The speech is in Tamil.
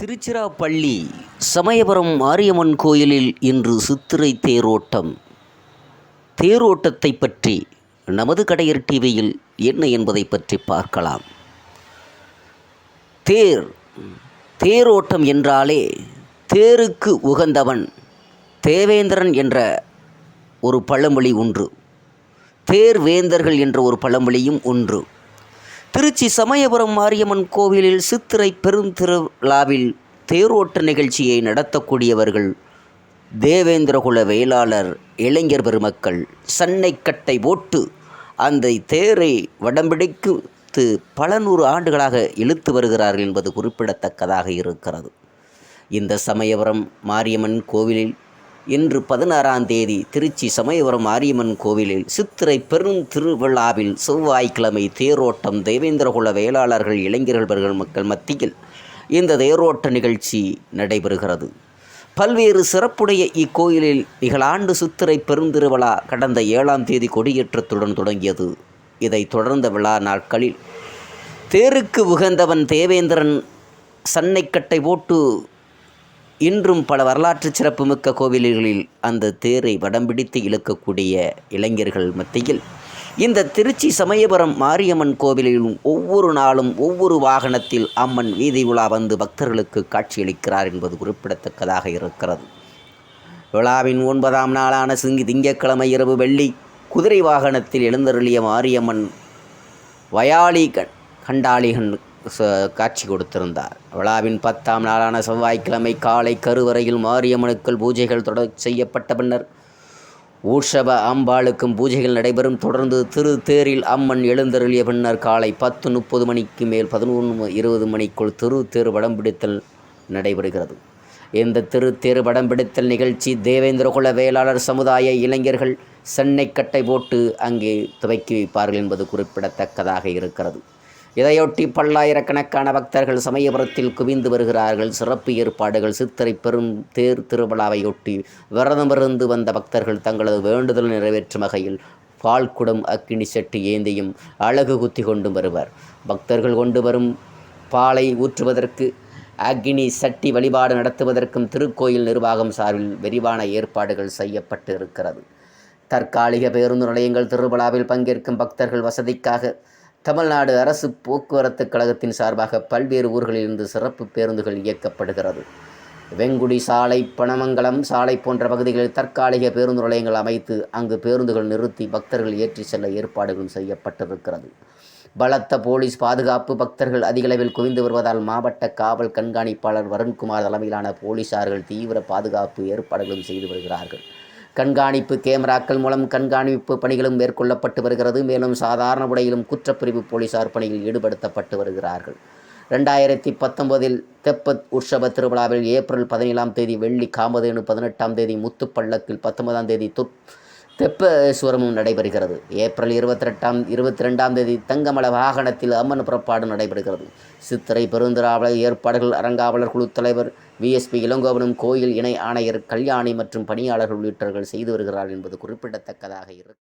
திருச்சிராப்பள்ளி சமயபுரம் மாரியம்மன் கோயிலில் இன்று சித்திரை தேரோட்டம். தேரோட்டத்தை பற்றி நமது கடையர் டிவியில் என்ன என்பதை பற்றி பார்க்கலாம். தேரோட்டம் என்றாலே தேருக்கு உகந்தவன் தேவேந்திரன் என்ற ஒரு பழமொழி ஒன்று, தேர்வேந்தர்கள் என்ற ஒரு பழமொழியும் ஒன்று. திருச்சி சமயபுரம் மாரியம்மன் கோவிலில் சித்திரை பெருந்திருவிழாவில் தேரோட்ட நிகழ்ச்சியை நடத்தக்கூடியவர்கள் தேவேந்திரகுல வேளாளர் இளைஞர் பெருமக்கள். சன்னைக்கட்டை போட்டு அந்த தேரை வடம்பிடித்து பல நூறு ஆண்டுகளாக இழுத்து வருகிறார்கள் என்பது குறிப்பிடத்தக்கதாக இருக்கிறது. இந்த சமயபுரம் மாரியம்மன் கோவிலில் இன்று 16ஆம் தேதி திருச்சி சமயபுரம் மாரியம்மன் கோவிலில் சித்திரை பெருந்திருவிழாவில் செவ்வாய்க்கிழமை தேரோட்டம் தேவேந்திரகுல வேளாளர்கள் இளைஞர்கள் மக்கள் மத்தியில் இந்த தேரோட்ட நிகழ்ச்சி நடைபெறுகிறது. பல்வேறு சிறப்புடைய இக்கோயிலில் நிகழாண்டு சித்திரை பெருந்திருவிழா கடந்த 7ஆம் தேதி கொடியேற்றத்துடன் தொடங்கியது. இதைத் தொடர்ந்த விழா நாட்களில் தேருக்கு உகந்தவன் தேவேந்திரன் சன்னைக்கட்டை போட்டு இன்றும் பல வரலாற்று சிறப்புமிக்க கோவில்களில் அந்த தேரை வடம்பிடித்து இழுக்கக்கூடிய இளைஞர்கள் மத்தியில் இந்த திருச்சி சமயபுரம் மாரியம்மன் கோவிலில் ஒவ்வொரு நாளும் ஒவ்வொரு வாகனத்தில் அம்மன் வீதி உலா வந்து பக்தர்களுக்கு காட்சியளிக்கிறார் என்பது குறிப்பிடத்தக்கதாக இருக்கிறது. விழாவின் 9ஆம் நாளான திங்கட்கிழமை இரவு வெள்ளி குதிரை வாகனத்தில் எழுந்தருளிய மாரியம்மன் வயாளி கண்டாளிகன் காட்சி கொடுத்திருந்தார். விழாவின் 10ஆம் நாளான செவ்வாய்க்கிழமை காலை கருவறையில் மாரியம்மனுக்கள் பூஜைகள் செய்யப்பட்ட பின்னர் ஊர்ஷப அம்பாளுக்கும் பூஜைகள் நடைபெறும். தொடர்ந்து திருத்தேரில் அம்மன் எழுந்தருளிய பின்னர் காலை 10:30 மணிக்கு மேல் 11:20 மணிக்குள் திருத்தேர் வடம்பிடித்தல் நடைபெறுகிறது. இந்த திருத்தேர் வடம்பிடித்தல் நிகழ்ச்சி தேவேந்திரகுல வேளாளர் சமுதாய இளைஞர்கள் சென்னைக்கட்டை போட்டு அங்கே துவக்கி வைப்பார்கள் என்பது குறிப்பிடத்தக்கதாக இருக்கிறது. இதையொட்டி பல்லாயிரக்கணக்கான பக்தர்கள் சமயபுரத்தில் குவிந்து வருகிறார்கள். சிறப்பு ஏற்பாடுகள். சித்திரை பெரும் தேர் திருவிழாவையொட்டி விரதமிருந்து வந்த பக்தர்கள் தங்களது வேண்டுதல் நிறைவேற்றும் வகையில் பால்குடம் அக்கினி சட்டி ஏந்தியும் அழகு குத்தி கொண்டும் வருவர். பக்தர்கள் கொண்டு வரும் பாலை ஊற்றுவதற்கு அக்னி சட்டி வழிபாடு நடத்துவதற்கும் திருக்கோயில் நிர்வாகம் சார்பில் விரிவான ஏற்பாடுகள் செய்யப்பட்டு இருக்கிறது. தற்காலிக பேருந்து நிலையங்கள் திருவிழாவில் பங்கேற்கும் பக்தர்கள் வசதிக்காக தமிழ்நாடு அரசு போக்குவரத்து கழகத்தின் சார்பாக பல்வேறு ஊர்களிலிருந்து சிறப்பு பேருந்துகள் இயக்கப்படுகிறது. வெங்குடி சாலை, பனமங்கலம் சாலை போன்ற பகுதிகளில் தற்காலிக பேருந்து நிலையங்கள் அமைத்து அங்கு பேருந்துகள் நிறுத்தி பக்தர்கள் ஏற்றி செல்ல ஏற்பாடுகளும் செய்யப்பட்டிருக்கிறது. பலத்த போலீஸ் பாதுகாப்பு. பக்தர்கள் அதிகளவில் குவிந்து வருவதால் மாவட்ட காவல் கண்காணிப்பாளர் வருண்குமார் தலைமையிலான போலீசார்கள் தீவிர பாதுகாப்பு ஏற்பாடுகளும் செய்து வருகிறார்கள். கண்காணிப்பு கேமராக்கள் மூலம் கண்காணிப்பு பணிகளும் மேற்கொள்ளப்பட்டு வருகிறது. மேலும் சாதாரண முறையிலும் குற்றப்பிரிவு போலீசார் பணியில் ஈடுபடுத்தப்பட்டு வருகிறார்கள். 2019 தெப்பத் உற்சவ திருவிழாவில் ஏப்ரல் 17ஆம் தேதி வெள்ளி காமதேனு, 18ஆம் தேதி முத்துப்பள்ளக்கில், 19ஆம் தேதி தெப்பேஸ்வரமும் நடைபெறுகிறது. ஏப்ரல் 22ஆம் தேதி தங்கமல வாகனத்தில் அம்மன் புறப்பாடு நடைபெறுகிறது. சித்திரை பெருந்திருவிழா ஏற்பாடுகள் அறங்காவலர் குழு தலைவர் VSP இளங்கோவனும் கோயில் இணை ஆணையர் கல்யாணி மற்றும் பணியாளர்கள் உள்ளிட்டவர்கள் செய்து வருகிறார்கள் என்பது குறிப்பிடத்தக்கதாக இருக்கிறது.